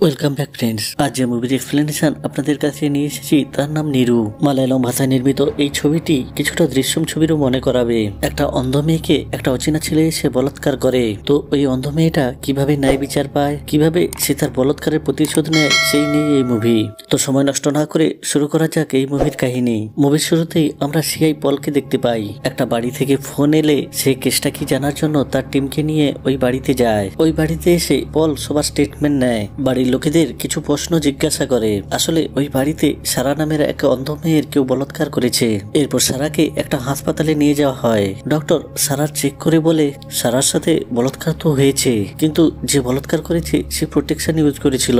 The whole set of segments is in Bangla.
Welcome back friends. আজ যে মুভির এক্সপ্লেনেশন আপনাদের কাছে নিয়ে এসেছি তার নাম নিরু। মালায়ালম ভাষায় নির্মিত এই ছবিটি কিছুটা দৃশ্যম ছবিরও মনে করাবে। একটা অন্ধ মেয়েকে একটা অচেনা ছেলে এসে বলাৎকার করে, তো ওই অন্ধ মেয়েটা কিভাবে ন্যায় বিচার পায়, কিভাবে সে তার বলাৎকারের প্রতিশোধ নেয়, সেই নিয়ে এই মুভি। তো সময় নষ্ট না করে শুরু করা যাক এই মুভির কাহিনী। মুভির শুরুতেই আমরা সিআই পলকে দেখতে পাই। একটা বাড়ি থেকে ফোন এলে সে কেসটা কি জানার জন্য তার টিমকে নিয়ে ওই বাড়িতে যায়। ওই বাড়িতে এসে পল সবার স্টেটমেন্ট নেয়, বাড়ির লোকেদের কিছু প্রশ্ন জিজ্ঞাসা করে। আসলে ওই বাড়িতে সারা নামের এক অন্ধ মেয়ের কেউ বলাৎকার করেছে। এরপর সারাকে একটা হাসপাতালে নিয়ে যাওয়া হয়। ডক্টর সারার চেক করে বলে সারার সাথে বলাৎকার তো হয়েছে, কিন্তু যে বলাৎকার করেছে সে প্রোটেকশন ইউজ করেছিল,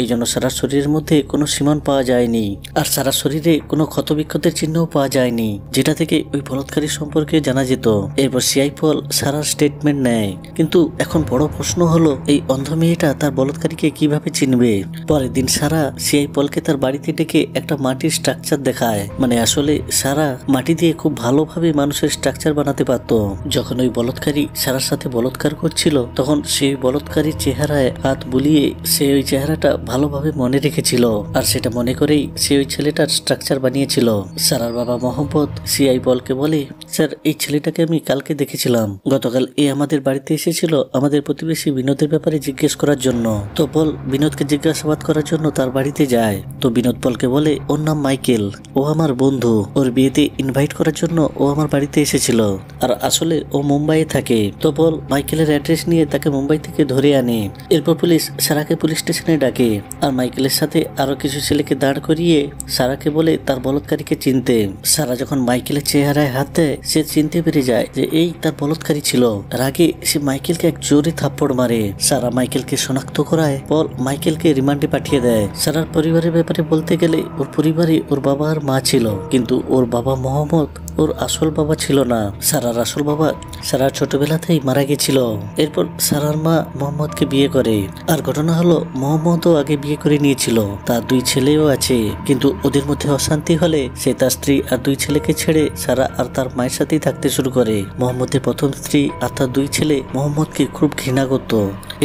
এই জন্য সারার শরীরের মধ্যে কোনো সীমান পাওয়া যায়নি। আর সারার শরীরে কোনো ক্ষতবিক্ষতের চিহ্নও পাওয়া যায়নি, যেটা থেকে ওই বলাৎকারী সম্পর্কে জানা যেত। এরপর সিআই পল সারার স্টেটমেন্ট নেয়, কিন্তু এখন বড় প্রশ্ন হলো এই অন্ধ মেয়েটা তার বলাৎকারীকে কিভাবে চিনবে। পরের দিন সারা সিআই পলকে তার বাড়িতে ডেকে একটা মাটির স্ট্রাকচার দেখায়। মানে আসলে সারা মাটি দিয়ে খুব ভালোভাবে মানুষের স্ট্রাকচার বানাতে পারত। যখন ওই বলাৎকারী সারার সাথে বলাৎকার করছিল তখন সেই বলাৎকারীর চেহারায় হাত বুলিয়ে সে ওই চেহারাটা ভালোভাবে মনে রেখেছিল, আর সেটা মনে করেই সে ওই ছেলেটার স্ট্রাকচার বানিয়েছিল। সারার বাবা মোহাম্মদ সিআই পলকে বলে, স্যার এই ছেলেটাকে আমি কালকে দেখেছিলাম, গতকাল এ আমাদের বাড়িতে এসেছিল আমাদের প্রতিবেশী বিনোদের ব্যাপারে জিজ্ঞেস করার জন্য। তো পল বিনোদকে জিজ্ঞাসাবাদ করার জন্য তার বাড়িতে যায়। তো বিনোদ পলকে বলে ওর নাম মাইকেল, ও আমার বন্ধু, ওর বিয়েতে ইনভাইট করার জন্য ও আমার বাড়িতে এসেছিল, আর আসলে ও মুম্বাইয়ে থাকে। তো পল মাইকেলের অ্যাড্রেস নিয়ে তাকে মুম্বাই থেকে ধরে আনে। এরপর পুলিশ সারাকে পুলিশ স্টেশনে ডাকে, আর মাইকেলের সাথে আরো কিছু ছেলেকে দাঁড় করিয়ে সারাকে বলে তার বলাৎকারীকে চিনতে। সারা যখন মাইকেলের চেহারায় হাত দেয় সে চিনতে পেরে যায় যে এই তার বলাৎকারী ছিল। আর আগে সে মাইকেলকে এক জোরে থাপ্পড় মারে। সারা মাইকেলকে শনাক্ত করায় পল মাইকেলকে রিমান্ডে পাঠিয়ে দেয়। সারার পরিবারের ব্যাপারে বলতে গেলে ওর পরিবারে ওর বাবা আর মা ছিল, কিন্তু ওর বাবা মোহাম্মদ ওর আসল বাবা ছিল না। সারার আসল বাবা সারার ছোটবেলাতেই মারা গেছিল। এরপর সারার মা মোহাম্মদকে বিয়ে করে। আর ঘটনা হলো মোহাম্মদও আগে বিয়ে করে নিয়েছিল, তার দুই ছেলেও আছে, কিন্তু ওদের মধ্যে অশান্তি হলে সে তার স্ত্রী আর দুই ছেলেকে ছেড়ে সারা আর তার মায়ের সাথেই থাকতে শুরু করে। মোহাম্মদের প্রথম স্ত্রী আর তার দুই ছেলে মোহাম্মদকে খুব ঘৃণা করত।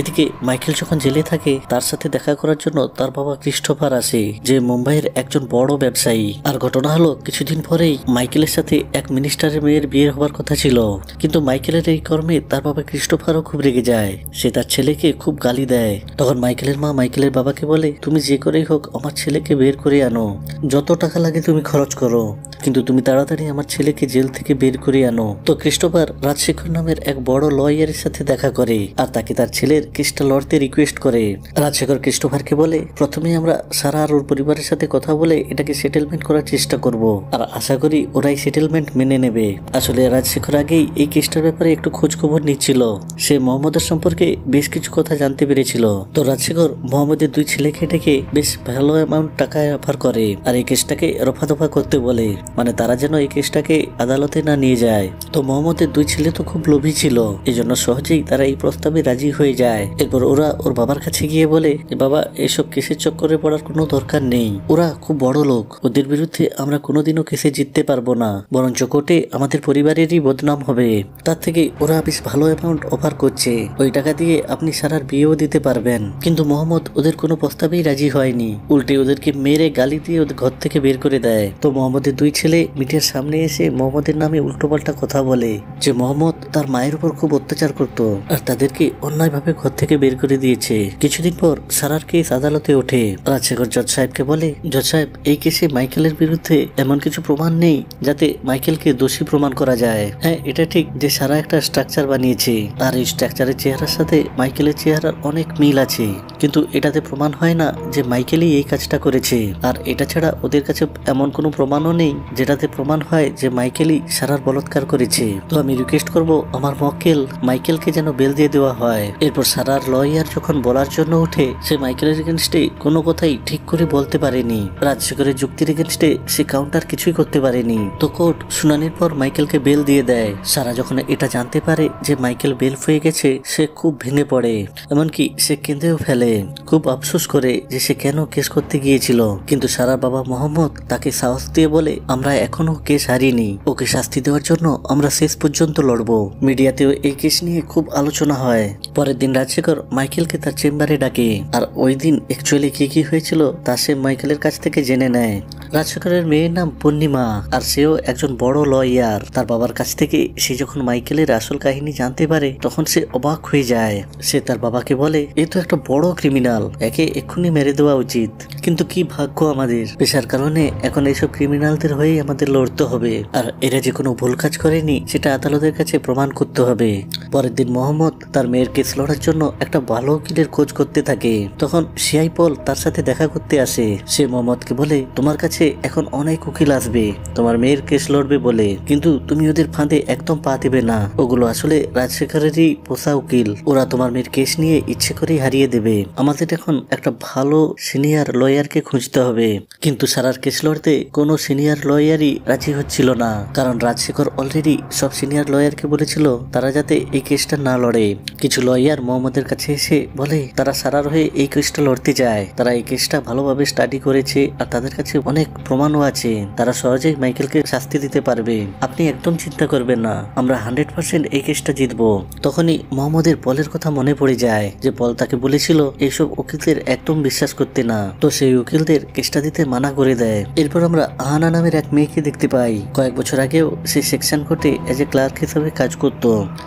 এদিকে মাইকেল যখন জেলে থাকে তার সাথে দেখা করার জন্য তার বাবা ক্রিস্টোফার আসে, যে মুম্বাইয়ের একজন বড় ব্যবসায়ী। আর ঘটনা হলো কিছুদিন পরেই মাইকেলের সাথে এক মিনিস্টারের মেয়ের বিয়ে হবার কথা ছিল, কিন্তু মাইকেলের এই কর্মে তার বাবা ক্রিস্টোফারও খুব রেগে যায়। সে তার ছেলেকে খুব গালি দেয়। তখন মাইকেলের মা মাইকেলের বাবাকে বলে, তুমি যে করেই হোক আমার ছেলেকে বের করে আনো, যত টাকা লাগে তুমি খরচ করো, কিন্তু তুমি তাড়াতাড়ি আমার ছেলেকে জেল থেকে বের করে আনো। তো ক্রিস্টোফার রাজশেখর নামের এক বড় লয়ারের সাথে দেখা করে, আর তাকে তার ছেলের কেসটা লড়তে রিকোয়েস্ট করে। রাজশেখর ক্রিস্টোফারকে বলে, প্রথমে আমরা সারা আর ওর পরিবারের সাথে কথা বলে এটাকে সেটেলমেন্ট করার চেষ্টা করব, আর আশা করি ওরাই সেটেলমেন্ট মেনে নেবে। আসলে রাজশেখর আগেই এই কেসটার ব্যাপারে একটু খোঁজ খবর নিচ্ছিল, সে মোহাম্মদের সম্পর্কে বেশ কিছু কথা জানতে পেরেছিল। তো রাজশেখর মোহাম্মদের দুই ছেলেকে ডেকে বেশ ভালো অ্যামাউন্ট টাকা অফার করে, আর এই কেসটাকে রফা দফা করতে বলে, মানে তারা যেন এই কেসটাকে আদালতে না নিয়ে যায়। তো মোহাম্মদের দুই ছেলে তো খুব লোভী ছিল, এই জন্য সহজেই তারা এই প্রস্তাবে রাজি হয়ে যায়। এরপর ওরা ওর বাবার কাছে গিয়ে বলে, বাবা এসব কেসের চক্করে পড়ার কোনো দরকার নেই, ওরা খুব বড় লোক, ওদের বিরুদ্ধে আমরা কোনোদিনও কেসে জিততে পারবো না, বরঞ্চ কোর্টে আমাদের পরিবারেরই বদনাম হবে। তার থেকে ওরা বেশ ভালো অ্যামাউন্ট অফার করছে, ওই টাকা দিয়ে আপনি সারার বিয়েও দিতে পারবেন। কিন্তু মোহাম্মদ ওদের কোনো প্রস্তাবেই রাজি হয়নি, উল্টে ওদেরকে মেরে গালি দিয়ে ওদের ঘর থেকে বের করে দেয়। তো মোহাম্মদের দুই ছেলে মিডিয়ার সামনে এসে মোহাম্মদের নামে উল্টোপাল্টা কথা বলে, যে মোহাম্মদ তার মায়ের উপর খুব অত্যাচার করত আর তাদেরকে অন্যায়ভাবে ঘর থেকে বের করে দিয়েছে। কিছুদিন পর সারার কেস আদালতে ওঠে। রাজশেখর জজ সাহেবকে বলে, জজ সাহেব এই কেসে মাইকেলের বিরুদ্ধে এমন কিছু প্রমাণ নেই যাতে মাইকেলকে দোষী প্রমাণ করা যায়। হ্যাঁ এটা ঠিক যে সারা একটা স্ট্রাকচার বানিয়েছে, আর এই স্ট্রাকচারের চেহারার সাথে মাইকেলের চেহারার অনেক মিল আছে, কিন্তু এটাতে প্রমাণ হয় না যে মাইকেলই এই কাজটা করেছে। আর এটা ছাড়া ওদের কাছে এমন কোনো প্রমাণও নেই যেটাতে প্রমাণ হয় যে মাইকেলই সারার বলাৎকার করেছে। তো আমি রিকোয়েস্ট করব আমার মক্কেল মাইকেলকে যেন বেল দিয়ে দেওয়া হয়। এরপর সারার লয়ার যখন বলার জন্য উঠে, সে মাইকেলের এগেনস্টে কোনো কথাই ঠিক করে বলতে পারেনি। রাজশেখরের যুক্তির এগেনস্টে সে কাউন্টার কিছুই করতে পারেনি। তো কোর্ট কোর্ট শুনানির পর মাইকেলকে বেল দিয়ে দেয়। সারা যখন এটা জানতে পারে যে মাইকেল বেল হয়ে গেছে, সে খুব ভেঙে পড়ে, এমনকি সে কেঁদেও ফেলে, খুব আফসোস করে যে সে কেন কেস করতে গিয়েছিল। কিন্তু সারার বাবা মোহাম্মদ তাকে সাহস দিয়ে বলে, আমরা এখনো কেস হারিনি, ওকে শাস্তি দেওয়ার জন্য আমরা শেষ পর্যন্ত লড়বো। মিডিয়াতেও এই কেস নিয়ে খুব আলোচনা হয়। পরের দিন রাজশেখর মাইকেলকে তার চেম্বারে ডাকে, আর ওই দিন অ্যাকচুয়ালি কি হয়েছিল তা সে মাইকেলের কাছ থেকে জেনে নেয়। রাজশেখরের মেয়ের নাম পূর্ণিমা, আর সেও একজন বড় লয়ার। তার বাবার কাছ থেকে সে যখন মাইকেলের আসল কাহিনী জানতে পারে তখন সে অবাক হয়ে যায়। সে তার বাবাকে বলে, এ তো একটা বড় ক্রিমিনাল, একে এক্ষুনি মেরে দেওয়া উচিত। কিন্তু কি ভাগ্য আমাদের, পেশার কারণে এখন এইসব ক্রিমিনালদের হয়েই আমাদের লড়তে হবে, আর এরা যে কোনো ভুল কাজ করেনি সেটা আদালতের কাছে প্রমাণ করতে হবে। পরের দিন মোহাম্মদ তার মেয়ের কেস লড়ার জন্য একটা ভালো উকিলের খোঁজ করতে থাকে। তখন সিআই পল তার সাথে দেখা করতে আসে। সে মোহাম্মদকে বলে, তোমার কাছে এখন অনেক উকিল আসবে তোমার মেয়ের কেস লড়বে বলে, কিন্তু তুমি ওদের ফাঁদে একদম পা দেবে না। ওগুলো আসলে রাজশেখরেরই পোষা উকিল, ওরা তোমার মেয়ের কেস নিয়ে ইচ্ছে করেই হারিয়ে দেবে। আমাদের এখন একটা ভালো সিনিয়র লয়ারকে খুঁজতে হবে। কিন্তু সারার কেস লড়তে কোনো সিনিয়র লয়ারই রাজি হচ্ছিল না, কারণ রাজশেখর অলরেডি সব সিনিয়র লয়ারকে বলেছিল তারা যাতে এই কেসটা না লড়ে। কিছু লয়ার মোহাম্মদের কাছে এসে বলে তারা সারার হয়ে এই কেসটা লড়তে যায়, তারা এই কেসটা ভালোভাবে স্টাডি করেছে আর তাদের কাছে অনেক প্রমাণও আছে, তারা সহজেই মাইকেলকে শাস্তি দিতে পারবে। আপনি একদম চিন্তা করবেন না, আমরা 100% এই কেসটা জিতবো। তখনই মোহাম্মদের পলের কথা মনে পড়ে যায় যে পল তাকে বলেছিল এইসব উকিলদের একদম বিশ্বাস করতে না, তো সেই উকিলদের কেসটা দিতে মানা করে দেয়। এরপর আমরা আহানা নামের এক মেয়েকে দেখতে পাই। কয়েক বছর আগেও সে সেকশন কোর্টে এজ এ ক্লার্ক হিসেবে কাজ করত,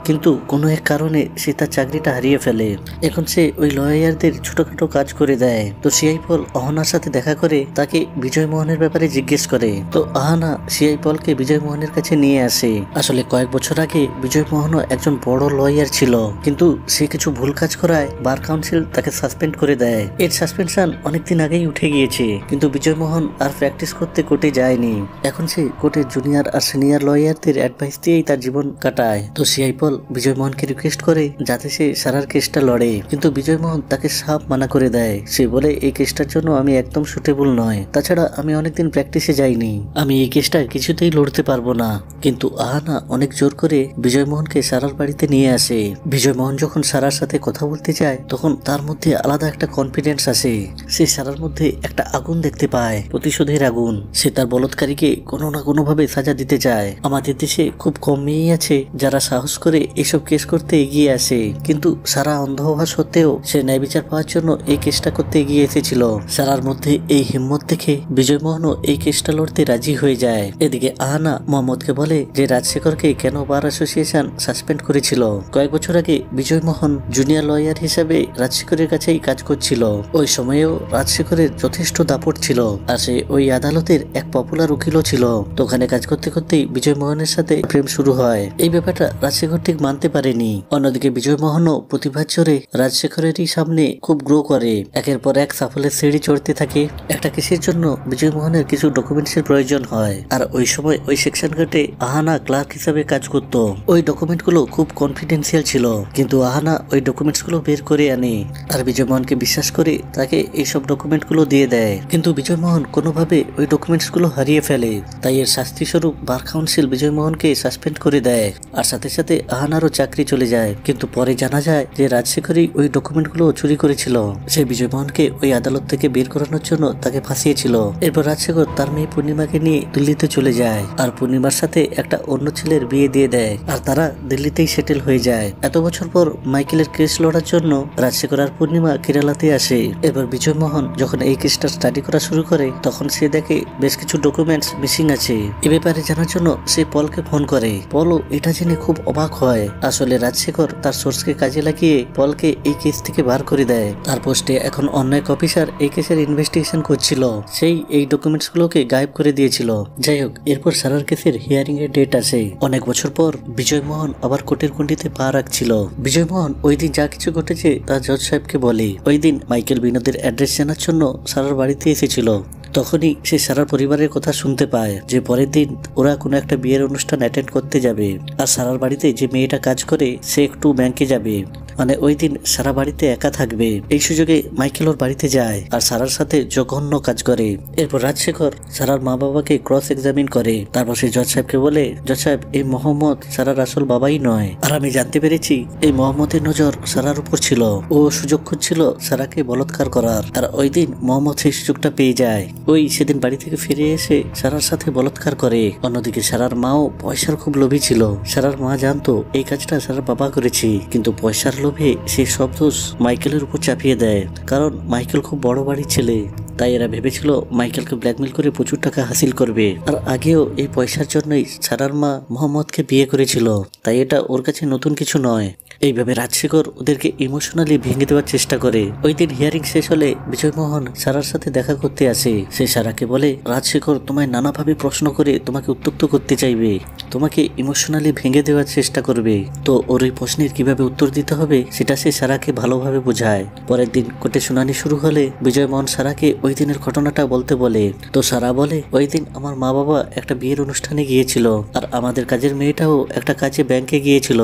কিন্তু কোনো এক কারণে সে তার চাকরিটা হারিয়ে ফেলে। এখন সে ওই লয়ারদের ছোটখাটো কাজ করে দেয়। তো সিআই পল আহানার সাথে দেখা করে তাকে বিজয় মোহনের ব্যাপারে জিজ্ঞেস করে। তো আহানা সিআই পলকে বিজয় মোহনের কাছে নিয়ে আসে। আসলে কয়েক বছর আগে বিজয় মোহনও একজন বড় লয়ার ছিল, কিন্তু সে কিছু ভুল কাজ করায় বার কাউন্সিল তাকে সাসপেন্ড করে দেয়। এর সাসপেনশন অনেকদিন আগেই উঠে গিয়েছে, কিন্তু বিজয় মোহন আর প্র্যাকটিস করতে কোর্টে যায়নি। এখন সে কোর্টের জুনিয়র আর সিনিয়র লয়ারদের অ্যাডভাইস দিয়েই তার জীবন কাটায়। তো সিআই পল বিজয় মোহনকে রিকোয়েস্ট করে যাতে সে সারার কেসটা লড়ে, কিন্তু বিজয় মোহন তাকে সাফ মানা করে দেয়। সে বলে এই কেসটার জন্য আমি একদম সুটেবল নয়, তাছাড়া আমি অনেকদিন প্র্যাকটিসে যাইনি, আমি এই কেসটা কিছুতেই লড়তে পারবো না। কিন্তু আহানা অনেক জোর করে বিজয় মোহনকে সারার বাড়িতে নিয়ে আসে। বিজয় মোহন যখন সারার সাথে কথা বলতে যায় তখন তার মধ্যে আলাদা একটা কনফিডেন্স আসে। সে সারার মধ্যে একটা আগুন দেখতে পায়, প্রতিশোধের আগুন। সে তার বলৎকারীকে কোনো না কোনো ভাবে সাজা দিতে চায়। আমাদের দেশে খুব কম মেয়েই আছে যারা সাহস করে এসব কেস করতে এগিয়ে আসে, কিন্তু সারা অন্ধ হওয়া সত্ত্বেও সে ন্যায় বিচার পাওয়ার জন্য এই কেসটা করতে এগিয়ে এসেছিল। সারার মধ্যে এই হিম্মত দেখে বিজয় মোহনও এই কেসটা লড়তে রাজি হয়ে যায়। এদিকে আহানা মোহাম্মদকে বলে যে রাজশেখরকে কেন বার অ্যাসোসিয়েশন সাসপেন্ড করেছিল। কয়েক বছর আগে বিজয় মোহন জুনিয়র লয়ার হিসেবে রাজশেখরের কাছেই কাজ করছিল। ওই সময়েও রাজশেখরের যথেষ্ট দাপট ছিল, আর সে ওই আদালতের এক পপুলার উকিলও ছিল। তো ওখানে কাজ করতে করতেই বিজয় মোহনের সাথে প্রেম শুরু হয়। এই ব্যাপারটা রাজশেখর ঠিক মানতে পারেনি। অন্যদিকে বিজয় মোহনও প্রতিভার জোরে রাজশেখরেরই সামনে খুব গ্রো করে, একের পর এক সাফল্যের সিঁড়ি চড়তে থাকে। একটা কেসের জন্য বিজয় মোহনের কিছু ডকুমেন্টসের প্রয়োজন হয়, আর ওই সময় ওই সেকশন কোর্টে আহানা ক্লার্ক হিসেবে কাজ করত। ওই ডকুমেন্টগুলো খুব কনফিডেন্সিয়াল ছিল, কিন্তু আহানা ওই ডকুমেন্টসগুলো বের করে আনে, আর বিজয় মোহনকে বিশ্বাস করে তাকে এইসব ডকুমেন্টগুলো দিয়ে দেয়। কিন্তু বিজয় মোহন কোনোভাবে ওই ডকুমেন্টসগুলো হারিয়ে ফেলে, তাই এর শাস্তি স্বরূপ বার কাউন্সিল বিজয় মোহনকে সাসপেন্ড করে দেয়, আর সাথে সাথে আহানারও চাকরি চলে যায়। কিন্তু পরে জানা যায় যে রাজশেখরই ওই ডকুমেন্টগুলো চুরি করেছিল। সে বিজয় মোহনকে ওই আদালত থেকে বের করানোর জন্য তাকে ফাঁসিয়েছিল। এরপর রাজশেখর তার মেয়ে পূর্ণিমাকে নিয়ে দিল্লিতে চলে যায়, আর পূর্ণিমার সাথে একটা অন্য ছেলের বিয়ে দিয়ে দেয়, আর তারা দিল্লিতেই সেটেল হয়ে যায়। এত বছর পর মাইকেলের কেস লড়ার জন্য রাজশেখর আর পূর্ণিমা কেরালাতে আসে। এবার বিজয় মোহন যখন এই কেসটা স্টাডি করা শুরু করে তখন সে দেখে বেশ কিছু ডকুমেন্টস মিসিং আছে। এ ব্যাপারে জানার জন্য সে পলকে ফোন করে। পলও এটা জেনে খুব অবাক হয়। আসলে রাজশেখর তার সোর্সকে কাজে লাগিয়ে পলকে এই কেস থেকে বার করে দেয়। তার পোস্টে এখন অন্য এক অফিসার এই কেসের ইনভেস্টিগেশন করছিল, সেই এই ডকুমেন্টস গুলোকে গায়েব করে দিয়েছিল। যাই হোক, এরপর সারার কেসের হিয়ারিং এর ডেট আসে। অনেক বছর পর বিজয় মোহন আবার কোর্টের গণ্ডিতে পা রাখছিল। বিজয় মোহন ওই দিন যা কিছু ঘটেছে তা জজ সাহেবকে বলে। ওই দিন মাইকেল বিনোদের অ্যাড্রেস জানার জন্য সারার বাড়িতে এসেছিল। তখনই সে সারার পরিবারের কথা শুনতে পায় যে পরের দিন ওরা কোনো একটা বিয়ের অনুষ্ঠান অ্যাটেন্ড করতে যাবে, আর সারার বাড়িতে যে মেয়েটা কাজ করে সে একটু ব্যাংকে যাবে। মানে ওই দিন সারা বাড়িতে একা থাকবে। এই সুযোগে মাইকেল ওর বাড়িতে যায় আর সারার সাথে জঘন্য কাজ করে। এরপর রাজশেখর সারার মা বাবাকে ক্রস এক্সামিন করে। তারপর সে জজ সাহেবকে বলে, জজ সাহেব এই মোহাম্মদ সারার আসল বাবাই নয়, আর আমি জানতে পেরেছি এই মোহাম্মদের নজর সারার উপর ছিল। ও সুযোগ খুঁজছিল সারাকে বলাৎকার করার, আর ওই দিন মোহাম্মদ সেই সুযোগটা পেয়ে যায়। ওই সেদিন বাড়ি থেকে ফিরে এসে সারার সাথে বলাৎকার করে। অন্যদিকে সারার মাও পয়সার খুব লোভী ছিল। সারার মা জানতো এই কাজটা সারার বাবা করেছে, কিন্তু পয়সার লোভে সে সব দোষ মাইকেলের উপর চাপিয়ে দেয়। কারণ মাইকেল খুব বড় বাড়ির ছেলে, তাই এরা ভেবেছিল মাইকেলকে ব্ল্যাকমেল করে প্রচুর টাকা হাসিল করবে। আর আগেও এই পয়সার জন্যই সারার মা মোহাম্মদকে বিয়ে করেছিল, তাই এটা ওর কাছে নতুন কিছু নয়। এইভাবে রাজশেখর ওদেরকে ইমোশনালি ভেঙে দেওয়ার চেষ্টা করে। ওই দিন হিয়ারিং শেষ হলে বিজয়মোহন সারার সাথে দেখা করতে আসে। সে সারাকে বলে, রাজশেখর তোমায় নানাভাবে প্রশ্ন করে তোমাকে উত্ত্যক্ত করতে চাইবে, তোমাকে ইমোশনালি ভেঙে দেওয়ার চেষ্টা করবে। তো ওর ওই প্রশ্নের কিভাবে উত্তর দিতে হবে সেটা সে সারাকে ভালোভাবে বোঝায়। পরের দিন কোর্টে শুনানি শুরু হলে বিজয়মোহন সারাকে ওই দিনের ঘটনাটা বলতে বলে। তো সারা বলে, ওই দিন আমার মা বাবা একটা বিয়ের অনুষ্ঠানে গিয়েছিল, আর আমাদের কাজের মেয়েটাও একটা কাজে ব্যাংকে গিয়েছিল।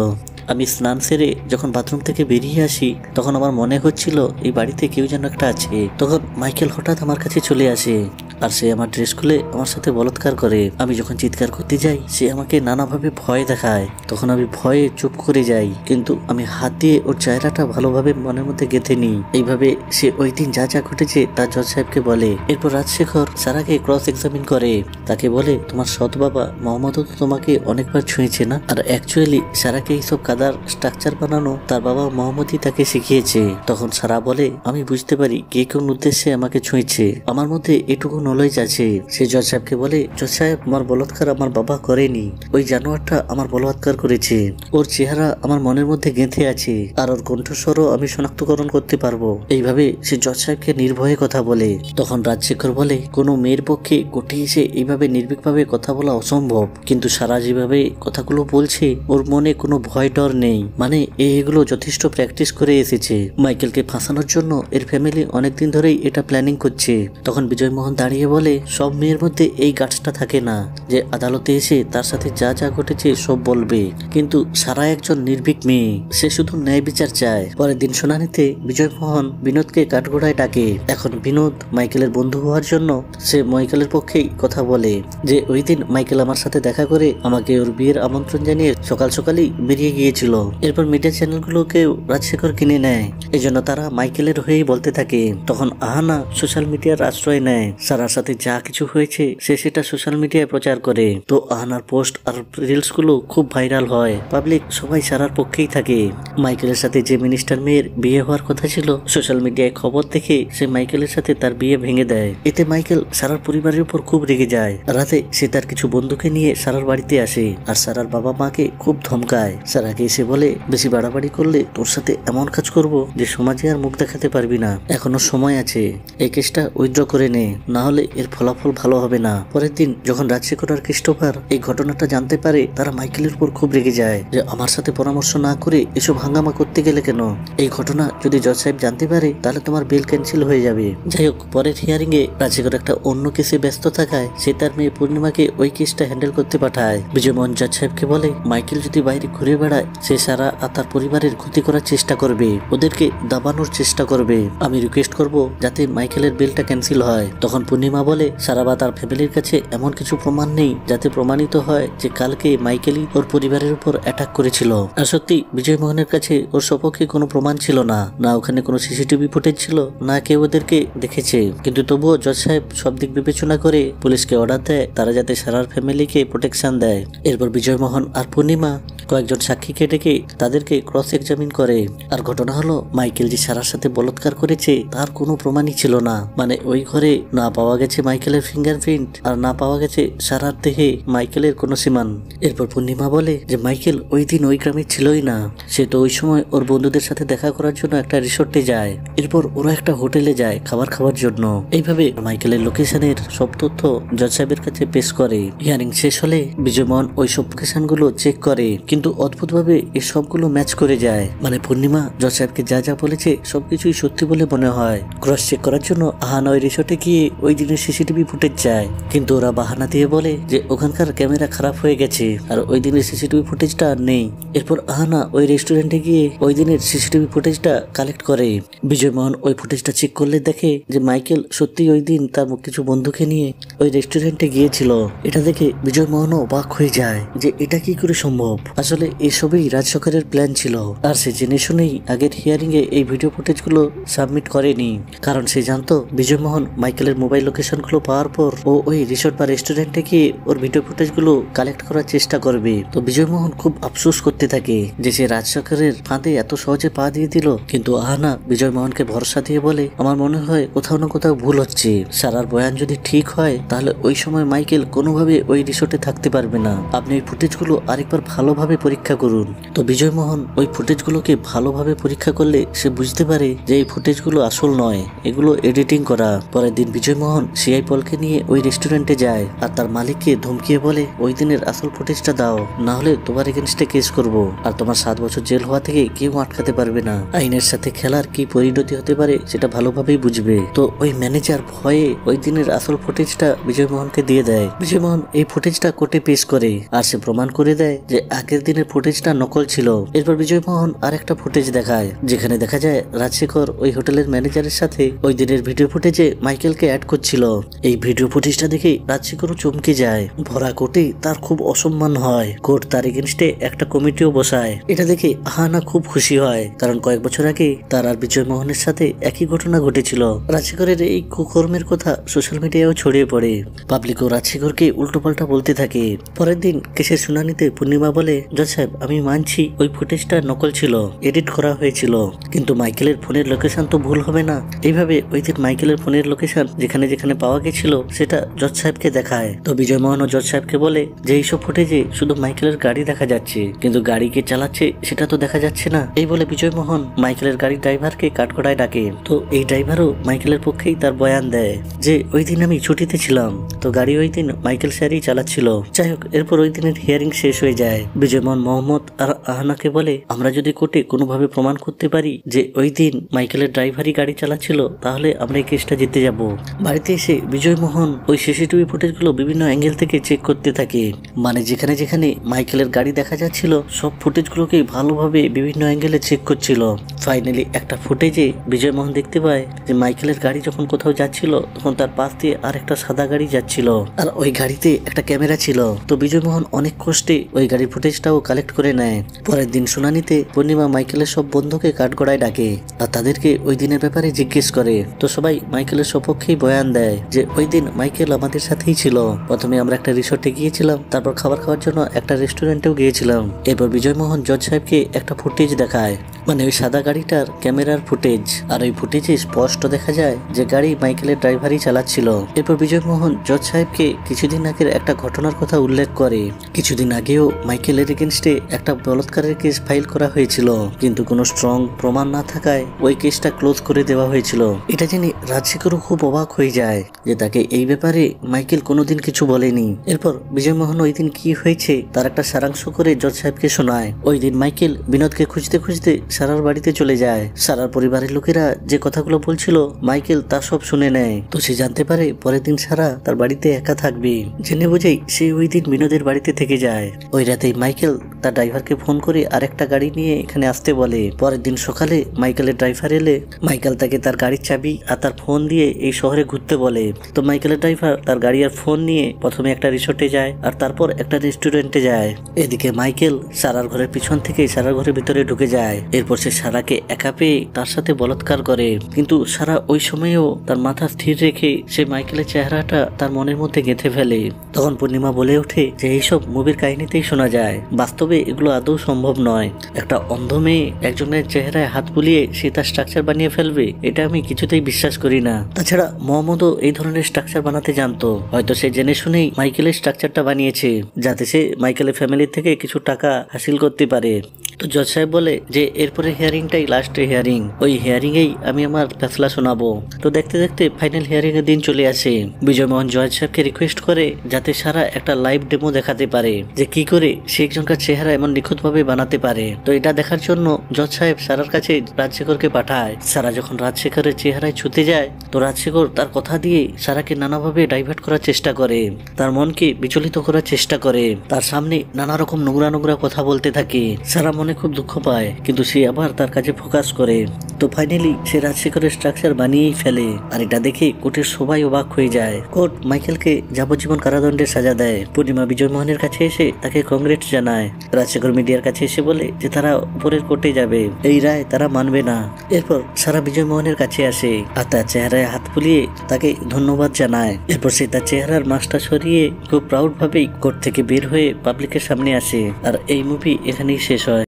আমি স্নান সেরে যখন বাথরুম থেকে বেরিয়ে আসি তখন আমার মনে হচ্ছিল এই বাড়িতে কেউ যেন একটা আছে। তখন মাইকেল হঠাৎ আমার কাছে চলে আসে আর সে আমার ড্রেস খুলে আমার সাথে বলাৎকার করে। আমি যখন চিৎকার করতে যাই সে আমাকে নানাভাবে ভয় দেখায়। তখন আমি ভয়ে চুপ করে যাই, কিন্তু আমি হাত দিয়ে ওর চেহারাটা ভালোভাবে মনের মধ্যে গেঁথে নিই। এইভাবে সে ওই দিন যা যা ঘটেছে তা জজ সাহেবকে বলে। এরপর রাজশেখর সারাকে ক্রস এক্সামিন করে। তাকে বলে, তোমার সৎ বাবা মোহাম্মদও তো তোমাকে অনেকবার ছুঁয়েছে না? আর অ্যাকচুয়ালি সারাকে এইসব কাদার স্ট্রাকচার বানানো তার বাবা মোহাম্মদই তাকে শিখিয়েছে। তখন সারা বলে, আমি বুঝতে পারি কে কোন উদ্দেশ্যে আমাকে ছুঁয়েছে, আমার মধ্যে এটুকু নলেজ আছে। সে জজ সাহেবকে বলে, জজ সাহেব আমার বলাৎকার আমার বাবা করেনি, ওই জানোয়ারটা আমার বলাৎকার করেছে। ওর চেহারা আমার মনের মধ্যে গেঁথে আছে, আর ওর কণ্ঠস্বরও আমি শনাক্তকরণ করতে পারবো। এইভাবে সে জজ সাহেবকে নির্ভয়ে কথা বলে। তখন রাজশেখর বলে, কোনো মেয়ের পক্ষে কোর্টে এসে এইভাবে নির্ভীকভাবে কথা বলা অসম্ভব, কিন্তু সারা যেভাবে কথাগুলো বলছে ওর মনে কোনো ভয় ডর নেই, মানে এগুলো যথেষ্ট প্র্যাকটিস করে এসেছে। মাইকেলকে ফাঁসানোর জন্য এর ফ্যামিলি অনেকদিন ধরেই এটা প্ল্যানিং করছে। তখন বিজয়মোহন দাঁড়িয়ে বলে, সব মেয়ের মধ্যে এই গাছটা থাকে না যে আদালতে এসে তার সাথে যা যা ঘটেছে সব বলবে, কিন্তু সারা একজন নির্ভীক মেয়ে, সে শুধু ন্যায় বিচার চায়। পরের দিন শুনানিতে বিজয়মোহন বিনোদকে কাঠগোড়ায় ডাকে। এখন বিনোদ মাইকেলের বন্ধু হওয়ার জন্য সে মাইকেলের পক্ষেই কথা বলে যে ওই দিন মাইকেল আমার সাথে দেখা করে আমাকে ওর বিয়ের আমন্ত্রণ জানিয়ে সকাল সকালই বেরিয়ে গিয়েছিল। এরপর মিডিয়া চ্যানেলগুলোকেও রাজশেখর কিনে নেয়, এই জন্য তারা মাইকেলের হয়েই বলতে থাকে। তখন আহানা সোশ্যাল মিডিয়ার আশ্রয় নেয়। সারার সাথে যা কিছু হয়েছে সে সেটা সোশ্যাল মিডিয়ায় প্রচার করে। তো আহানার পোস্ট আর রিলস গুলো খুব ভাইরাল হয়, পাবলিক সবাই সারার পক্ষেই থাকে। মাইকেলের সাথে যে মিনিস্টার মেয়ের বিয়ে হওয়ার কথা ছিল, সোশ্যাল মিডিয়ায় খবর দেখে সে মাইকেলের সাথে তার বিয়ে ভেঙে দেয়। এতে মাইকেল সারার পরিবারের উপর খুব রেগে যায়। রাতে সে তার কিছু বন্ধুকে নিয়ে সারার বাড়িতে আসে আর সারার বাবা মাকে খুব ধমকায়। সারাকে এসে বলে, বেশি বাড়াবাড়ি করলে তোর সাথে এমন কাজ করব যে সমাজে আর মুখ দেখাতে পারবি না, এখনো সময় আছে, এই কেসটা উইথড্র করে নে, না হলে এর ফলাফল ভালো হবে না। পরের দিন যখন রাজশেখর আর ক্রিস্টোফার এই ঘটনাটা জানতে পারে, তারা মাইকেলের উপর খুব রেগে যায় যে আমার সাথে পরামর্শ না করে এসব হাঙ্গামা করতে গেলে কেন, এই ঘটনা যদি জজ সাহেব জানতে পারে তাহলে তোমার বেল ক্যান্সেল হয়ে যাবে। যাই হোক, পরের হিয়ারিং এ রাজশেখর একটা অন্য কেসে ব্যস্ত থাকায় সে তার মেয়ে পূর্ণিমাকে ওই কেসটা হ্যান্ডেল করতে পাঠায়। বিজয়মোহন জজ সাহেবকে বলে, মাইকেল যদি বাইরে ঘুরে বেড়ায় সে সারা আর তার পরিবারের ক্ষতি করার চেষ্টা করবে, ওদেরকে দাবানোর চেষ্টা করবে। আমি রিকোয়েস্ট করব যাতে মাইকেলের বেলটা ক্যান্সেল হয়। তখন পূর্ণিমা বলে, সারা বা তার ফ্যামিলির কাছে এমন কিছু প্রমাণ নেই যাতে প্রমাণিত হয় যে কালকে মাইকেলই ওর পরিবারের উপর অ্যাটাক করেছিল। আর সত্যি বিজয়মোহনের কাছে ওর সপক্ষে কোনো প্রমাণ ছিল না, না ওখানে কোনো সিসিটিভি ফুটেজ ছিল, না কেউ ওদেরকে দেখেছে। কিন্তু তবুও জজ সাহেব সব দিক বিবেচনা করে পুলিশকে অর্ডার দেয় তারা যাতে সারার ফ্যামিলিকে প্রোটেকশন দেয়। এরপর বিজয়মোহন আর পূর্ণিমা কয়েকজন সাক্ষীকে ডেকে তাদেরকে ক্রস এক্সামিন করে। আর ঘটনা হলো, মাইকেল যে সারার সাথে বলাৎকার করেছে তার কোনো প্রমাণই ছিল না, মানে ওই ঘরে না পাওয়া গেছে মাইকেলের ফিঙ্গারপ্রিন্ট আর না পাওয়া গেছে সারার দেহে মাইকেলের কোনো সীমান। এরপর পূর্ণিমা বলে যে মাইকেল ওই দিন ওই গ্রামে ছিলই না, সে তো ওই সময় ওর বন্ধুদের সাথে দেখা করার জন্য একটা রিসোর্টে যায়, এরপর ওরা একটা হোটেলে যায় খাবার খাওয়ার জন্য। এইভাবে মাইকেলের লোকেশনের সব তথ্য জজ সাহেবের কাছে পেশ করে। হিয়ারিং শেষ হলে বিজয়মোহন ওই সব লোকেশন গুলো চেক করে, কিন্তু কিন্তু অদ্ভুতভাবে এই সবগুলো ম্যাচ করে যায়। মানে পূর্ণিমা জজ সাহেবকে যা যা বলেছে সবকিছুই সত্যি বলে মনে হয়। ক্রস চেক করার জন্য আহানা ওই রিসোর্টে গিয়ে ওই দিনের সিসিটিভি ফুটেজ চায়, কিন্তু ওরা বাহানা দিয়ে বলে যে ওখানকার ক্যামেরা খারাপ হয়ে গেছে আর ওই দিনের সিসিটিভি ফুটেজটা আর নেই। এরপর আহানা ওই রেস্টুরেন্টে গিয়ে ওই দিনের সিসিটিভি ফুটেজটা কালেক্ট করে। বিজয় মোহন ওই ফুটেজটা চেক করলে দেখে যে মাইকেল সত্যি ওই দিন তার কিছু বন্ধুকে নিয়ে ওই রেস্টুরেন্টে গিয়েছিল। এটা দেখে বিজয় মোহনও অবাক হয়ে যায় যে এটা কি করে সম্ভব। আসলে এসবই রাজ সরকারের প্ল্যান ছিল, আর সে জেনে শুনেই আগের হিয়ারিং এ এই ভিডিও ফুটেজগুলো সাবমিট করেনি, কারণ সে জানতো বিজয় মোহন মাইকেলের মোবাইল লোকেশনগুলো পাওয়ার পর ও ওই রিসোর্ট বা রেস্টুরেন্টে গিয়ে ওর ভিডিও ফুটেজগুলো কালেক্ট করার চেষ্টা করবে। তো বিজয় মোহন খুব আফসোস করতে থাকে যে সে রাজ সরকারের ফাঁদে এত সহজে পা দিয়ে দিল। কিন্তু আহানা বিজয় মোহনকে ভরসা দিয়ে বলে, আমার মনে হয় কোথাও না কোথাও ভুল হচ্ছে। সারার বয়ান যদি ঠিক হয় তাহলে ওই সময় মাইকেল কোনোভাবে ওই রিসোর্টে থাকতে পারবে না। আপনি ওই ফুটেজগুলো আরেকবার ভালোভাবে পরীক্ষা করুন। তো বিজয় মোহন ওই ফুটেজগুলোকে ভালোভাবে পরীক্ষা করলে সে বুঝতে পারে যে এই ফুটেজগুলো আসল নয়, এগুলো এডিটিং করা। পরের দিন বিজয় মোহন সিআই পলকে নিয়ে ওই রেস্টুরেন্টে যায় আর তার মালিককে ধমকিয়ে বলে, ওই দিনের আসল ফুটেজটা দাও, না হলে তোমার এগেনস্টে কেস করব আর তোমার 7 বছর জেল হওয়া থেকে কেউ আটকাতে পারবে না। আইনের সাথে খেলার কি পরিণতি হতে পারে সেটা ভালোভাবেই বুঝবে। তো ওই ম্যানেজার ভয়ে ওই দিনের আসল ফুটেজটা বিজয় মোহনকে দিয়ে দেয়। বিজয় মোহন এই ফুটেজটা কোর্টে পেশ করে আর সে প্রমাণ করে দেয় যে আগের দিনের ফুটেজটা নকল ছিল। এরপর বিজয় মোহন আরেকটা ফুটেজ দেখায় যেখানে দেখা যায় রাজশেখর ওই হোটেলের ম্যানেজারের সাথে ওই দিনের ভিডিও ফুটেজে মাইকেলকে অ্যাড করছিল। এই ভিডিও ফুটেজটা দেখে রাজশেখরও চমকে যায়। ভরা কোর্টে তার খুব অসম্মান হয়। কোর্ট তার এগেনস্টে একটা কমিটিও বসায়। এটা দেখে আহানা খুব খুশি হয়, কারণ কয়েক বছর আগে তার আর বিজয় মোহনের সাথে একই ঘটনা ঘটেছিল। রাজশেখরের এই কুকর্মের কথা সোশ্যাল মিডিয়ায়ও ছড়িয়ে পড়ে। পাবলিকও রাজশেখরকে উল্টোপাল্টা বলতে থাকে। পরের দিন কেসের শুনানিতে পূর্ণিমা বলে, জজ সাহেব আমি মানছি ওই ফুটেজটা নকল ছিল, এডিট করা হয়েছিল, কিন্তু মাইকেলের ফোনের লোকেশন তো ভুল হবে না। এইভাবে ওই দিন মাইকেলের ফোনের লোকেশন যেখানে যেখানে পাওয়া গেছিল সেটা জজ সাহেবকে দেখায়। তো বিজয় মোহন ও জজ সাহেবকে বলে যে এইসব ফুটেজে শুধু মাইকেলের গাড়ি দেখা যাচ্ছে, কিন্তু গাড়ি কে চালাচ্ছে সেটা তো দেখা যাচ্ছে না। এই বলে বিজয় মোহন মাইকেলের গাড়ির ড্রাইভারকে কাঠগড়ায় ডাকে। তো এই ড্রাইভারও মাইকেলের পক্ষেই তার বয়ান দেয় যে ওই দিন আমি ছুটিতে ছিলাম, তো গাড়ি ওই দিন মাইকেল স্যারই চালাচ্ছিল। যাই হোক, এরপর ওই দিনের হিয়ারিং শেষ হয়ে যায়। বিজয় মোহন মোহাম্মদ আর আহানাকে বলে, আমরা যদি কোর্টে কোনোভাবে প্রমাণ করতে পারি যে ওই দিন মাইকেলের ড্রাইভারই গাড়ি চালাচ্ছিল তাহলে আমরা এই কেসটা জিতে যাব। বাড়িতে এসে বিজয় মোহন ওই সিসিটিভি ফুটেজগুলো বিভিন্ন অ্যাঙ্গেল থেকে চেক করতে থাকে। মানে যেখানে যেখানে মাইকেলের গাড়ি দেখা যাচ্ছিল সব ফুটেজগুলোকে ভালোভাবে বিভিন্ন অ্যাঙ্গেলে চেক করছিল। ফাইনালি একটা ফুটেজে বিজয় মোহন দেখতে পায় যে মাইকেলের গাড়ি যখন কোথাও যাচ্ছিল তখন তার পাশ দিয়ে আর একটা সাদা গাড়ি যাচ্ছিল, আর ওই গাড়িতে একটা ক্যামেরা ছিল। তো বিজয় মোহন অনেক কষ্টে ওই গাড়ির ফুটেজটাও কালেক্ট করে নেয়। পরের দিন শুনানিতে পূর্ণিমা মাইকেলের সব বন্ধুকে কাঠগড়ায় ডাকে আর তাদেরকে ওই দিনের ব্যাপারে জিজ্ঞেস করে। তো সবাই মাইকেলের সপক্ষেই বয়ান দেয় যে ওই দিন মাইকেল আমাদের সাথেই ছিল। প্রথমে আমরা একটা রিসোর্টে গিয়েছিলাম, তারপর খাবার খাওয়ার জন্য একটা রেস্টুরেন্টেও গিয়েছিলাম। এরপর বিজয় মোহন জজ সাহেবকে একটা ফুটেজ দেখায়, মানে ওই সাদা গাড়িটার ক্যামেরার ফুটেজ। আর ওই ফুটেজে স্পষ্ট দেখা যায় যে গাড়ি মাইকেলের ড্রাইভারই চালাচ্ছিল। এরপর বিজয় মোহন জজ সাহেবকে কিছুদিন আগের একটা ঘটনার কথা উল্লেখ করে। কিছুদিন আগেও মাইকেলের এগেনস্টে একটা বলাৎকারের কেস ফাইল করা হয়েছিল, কিন্তু কোনো স্ট্রং প্রমাণ না থাকায় ওই কেসটা ক্লোজ করে দেওয়া হয়েছিল। এটা জেনে রাজশেখরও খুব অবাক হয়ে যায় যে তাকে এই ব্যাপারে মাইকেল কোনোদিন কিছু বলেনি। এরপর বিজয় মোহন ওই দিন কি হয়েছে তার একটা সারাংশ করে জজ সাহেবকে শোনায়। ওই দিন মাইকেল বিনোদকে খুঁজতে খুঁজতে সারার বাড়িতে চলে যায়। সারার পরিবারের লোকেরা যে কথাগুলো বলছিল মাইকেল তা সব শুনে নেয়। তো সে জানতে পারে পরের দিন সারা তার বাড়িতে একা থাকবে। জেনে বুঝেই সে ওই দিন বিনোদের বাড়িতে থেকে যায়। ওই রাতেই মাইকেল তার ড্রাইভারকে ফোন করে আরেকটা গাড়ি নিয়ে এখানে আসতে বলে। পরের দিন সকালে মাইকেলের ড্রাইভার এলে মাইকেল তাকে তার গাড়ির চাবি আর তার ফোন দিয়ে এই শহরে ঘুরতে বলে। তো মাইকেলের ড্রাইভার তার গাড়ি আর ফোন নিয়ে প্রথমে একটা রিসোর্টে যায় আর তারপর একটা রেস্টুরেন্টে যায়। এদিকে মাইকেল সারার ঘরের পিছন থেকে সারার ঘরের ভিতরে ঢুকে যায়। এরপর সে সারাকে একা পেয়ে তার সাথে বলাৎকার করে, কিন্তু সারা ওই সময়েও তার মাথা স্থির রেখে সে মাইকেলের চেহারাটা তার মনের মধ্যে গেঁথে ফেলে। তখন পূর্ণিমা বলে ওঠে যে এইসব মুভির কাহিনীতেই শোনা যায়, বাস্তবে এগুলো আদৌ সম্ভব নয়। একটা অন্ধ মেয়ে একজনের চেহারায় হাত বুলিয়ে সে তার স্ট্রাকচার বানিয়ে ফেলবে, এটা আমি কিছুতেই বিশ্বাস করি না। তাছাড়া মোহাম্মদও এই ধরনের স্ট্রাকচার বানাতে জানতো, হয়তো সে জেনে শুনেই মাইকেলের স্ট্রাকচারটা বানিয়েছে যাতে সে মাইকেলের ফ্যামিলি থেকে কিছু টাকা হাসিল করতে পারে। তো জজ সাহেব বলে যে এরপরে হিয়ারিংটাই লাস্ট হিয়ারিং, ওই হিয়ারিং এই আমি আমার ফেসলা শোনাবো। তো দেখতে দেখতে ফাইনাল হিয়ারিং এর দিন চলে আসে। বিজয় মোহন জজ সাহেবকে রিকোয়েস্ট করে যাতে সারা একটা লাইভ ডেমো দেখাতে পারে যে কি করে সে একজন একজনকার চেহারা এমন নিখুঁতভাবে বানাতে পারে। তো এটা দেখার জন্য জজ সাহেব সারার কাছে রাজশেখরকে পাঠায়। সারা যখন রাজশেখরের চেহারায় ছুতে যায় তো রাজশেখর তার কথা দিয়ে সারাকে নানাভাবে ডাইভার্ট করার চেষ্টা করে, তার মনকে বিচলিত করার চেষ্টা করে, তার সামনে নানা রকম নোংরা নোংরা কথা বলতে থাকে। সারা মনে খুব দুঃখ পায়, কিন্তু সে আবার তার কাজে ফোকাস করে। তো ফাইনালি সে রাজশেখরের স্ট্রাকচার বানিয়েই ফেলে। আর এটা দেখে কোর্টের সবাই অবাক হয়ে যায়। কোর্ট মাইকেলকে যাবজ্জীবন কারাদণ্ডের সাজা দেয়। পূর্ণিমা বিজয় মোহনের কাছে এসে তাকে কংগ্রেটস জানায়। রাজশেখর মিডিয়ার কাছে এসে বলে যে তারা উপরের কোর্টে যাবে, এই রায় তারা মানবে না। এরপর সারা বিজয় মোহনের কাছে আসে আর তার চেহারায় হাত ফুলিয়ে তাকে ধন্যবাদ জানায়। এরপর সে তার চেহারার মাস্কটা সরিয়ে খুব প্রাউড ভাবেই কোর্ট থেকে বের হয়ে পাবলিকের সামনে আসে। আর এই মুভি এখানেই শেষ হয়।